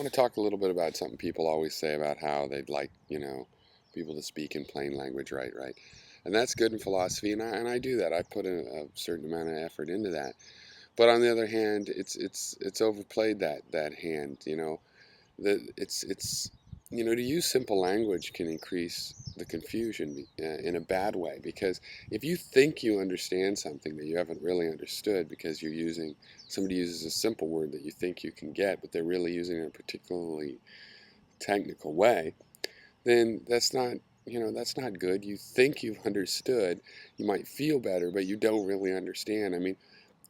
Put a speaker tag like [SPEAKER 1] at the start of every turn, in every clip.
[SPEAKER 1] want to talk a little bit about something people always say about how they'd like, people to speak in plain language, right? And that's good in philosophy, and I do that. I put a certain amount of effort into that. But on the other hand, it's overplayed that hand. To use simple language can increase the confusion in a bad way, because if you think you understand something that you haven't really understood because somebody uses a simple word that you think you can get, but they're really using it in a particularly technical way, then that's not good. You think you've understood, you might feel better, but you don't really understand. I mean,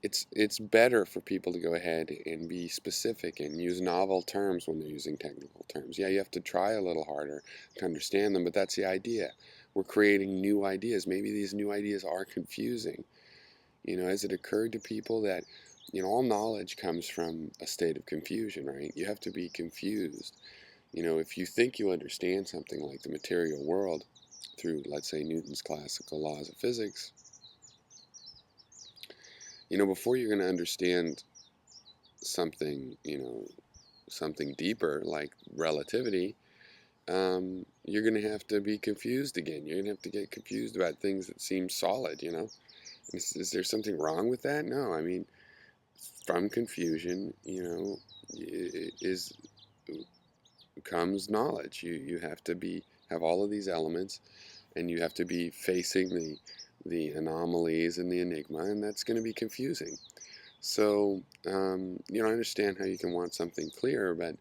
[SPEAKER 1] it's better for people to go ahead and be specific and use novel terms when they're using technical terms. Yeah, you have to try a little harder to understand them, but that's the idea. We're creating new ideas. Maybe these new ideas are confusing. Has it occurred to people that all knowledge comes from a state of confusion, right? You have to be confused. If you think you understand something like the material world through, let's say, Newton's classical laws of physics, before you're going to understand something, something deeper like relativity, you're going to have to be confused again. You're going to have to get confused about things that seem solid, Is there something wrong with that? No, I mean, from confusion, is comes knowledge. You have to have all of these elements, and you have to be facing the anomalies and the enigma, and that's going to be confusing. So, I understand how you can want something clear, but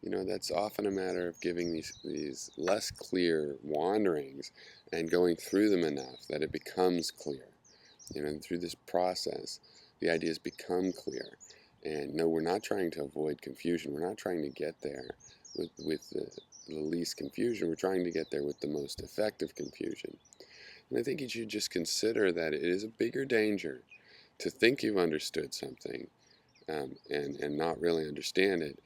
[SPEAKER 1] that's often a matter of giving these less clear wanderings and going through them enough that it becomes clear. And through this process, the ideas become clear. And no, we're not trying to avoid confusion. We're not trying to get there with the least confusion. We're trying to get there with the most effective confusion. And I think you should just consider that it is a bigger danger to think you've understood something, and not really understand it,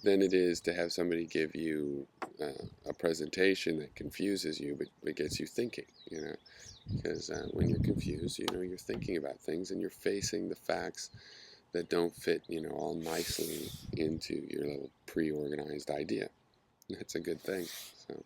[SPEAKER 1] than it is to have somebody give you a presentation that confuses you but gets you thinking, because when you're confused, you're thinking about things and you're facing the facts that don't fit, all nicely into your little pre-organized idea. That's a good thing. So.